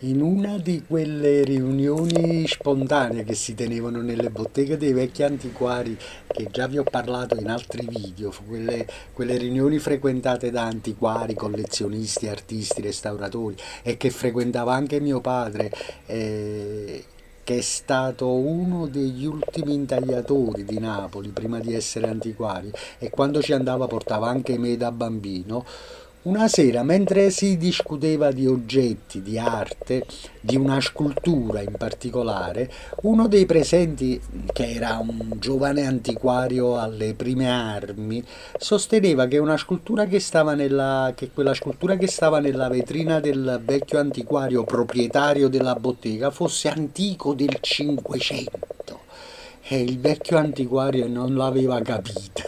In una di quelle riunioni spontanee che si tenevano nelle botteghe dei vecchi antiquari, che già vi ho parlato in altri video, quelle riunioni frequentate da antiquari, collezionisti, artisti, restauratori e che frequentava anche mio padre, che è stato uno degli ultimi intagliatori di Napoli prima di essere antiquari e quando ci andava portava anche me da bambino. Una sera, mentre si discuteva di oggetti, di arte, di una scultura in particolare, uno dei presenti, che era un giovane antiquario alle prime armi, sosteneva che una scultura che quella scultura che stava nella vetrina del vecchio antiquario proprietario della bottega fosse antico del 500. E il vecchio antiquario non l'aveva capita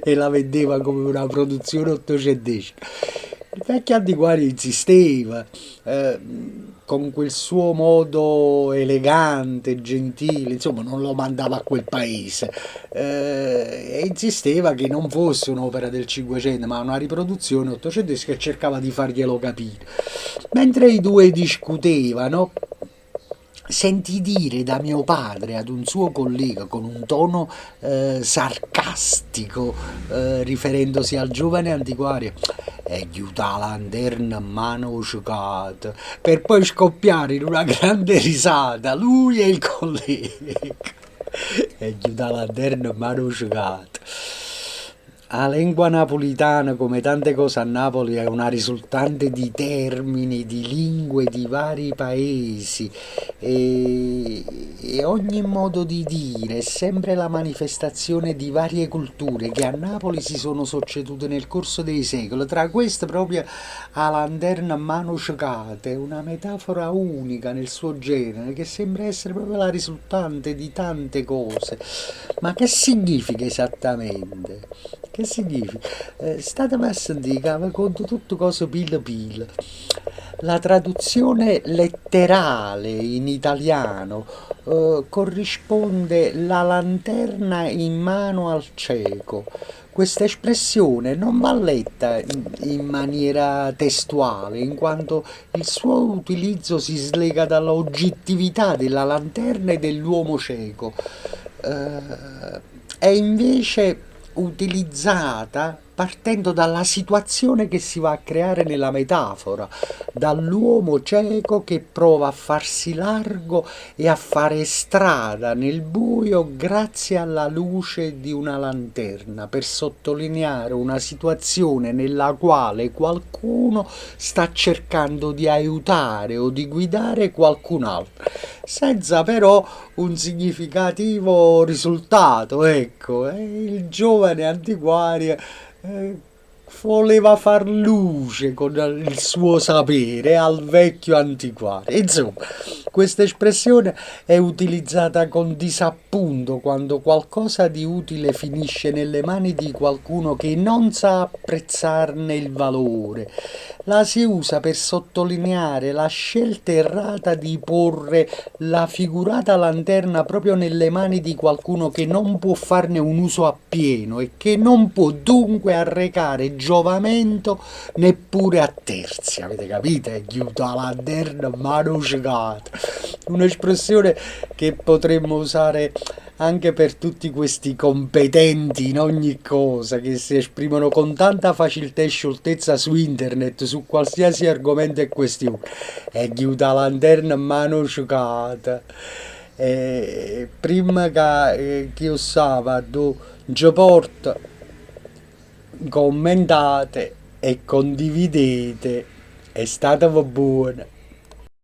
e la vendeva come una produzione ottocentesca. Il vecchio antiquario insisteva, eh, con quel suo modo elegante, gentile, insomma non lo mandava a quel paese, e insisteva che non fosse un'opera del Cinquecento ma una riproduzione ottocentesca e cercava di farglielo capire. Mentre i due discutevano, sentì dire da mio padre ad un suo collega con un tono sarcastico, riferendosi al giovane antiquario, e chiuda la lanterna a mano giocata, per poi scoppiare in una grande risata, lui e il collega. E chiuda la lanterna a mano giocata. La lingua napolitana, come tante cose a Napoli, è una risultante di termini, di lingue di vari paesi e ogni modo di dire è sempre la manifestazione di varie culture che a Napoli si sono succedute nel corso dei secoli. Tra queste proprio la lanterna a mano ciocata è una metafora unica nel suo genere che sembra essere proprio la risultante di tante cose. Ma che significa esattamente? Che significa? Statemi a sentire, che mi conto tutto cose pila pila. La traduzione letterale in italiano corrisponde la lanterna in mano al cieco. Questa espressione non va letta in maniera testuale, in quanto il suo utilizzo si slega dalla oggettività della lanterna e dell'uomo cieco. È invece utilizzata partendo dalla situazione che si va a creare nella metafora, dall'uomo cieco che prova a farsi largo e a fare strada nel buio grazie alla luce di una lanterna per sottolineare una situazione nella quale qualcuno sta cercando di aiutare o di guidare qualcun altro, senza però un significativo risultato, ecco, il giovane antiquario eh, voleva far luce con il suo sapere al vecchio antiquario. Insomma, questa espressione è utilizzata con disappunto quando qualcosa di utile finisce nelle mani di qualcuno che non sa apprezzarne il valore. La si usa per sottolineare la scelta errata di porre la figurata lanterna proprio nelle mani di qualcuno che non può farne un uso appieno e che non può dunque arrecare giovamento neppure a terzi. Avete capito? È chiusa la lanterna mano cicata. Un'espressione che potremmo usare anche per tutti questi competenti in ogni cosa che si esprimono con tanta facilità e scioltezza su internet su qualsiasi argomento e questione. E chiusa la lanterna mano ciocata. Prima che usava do porta, commentate e condividete. È stata buona.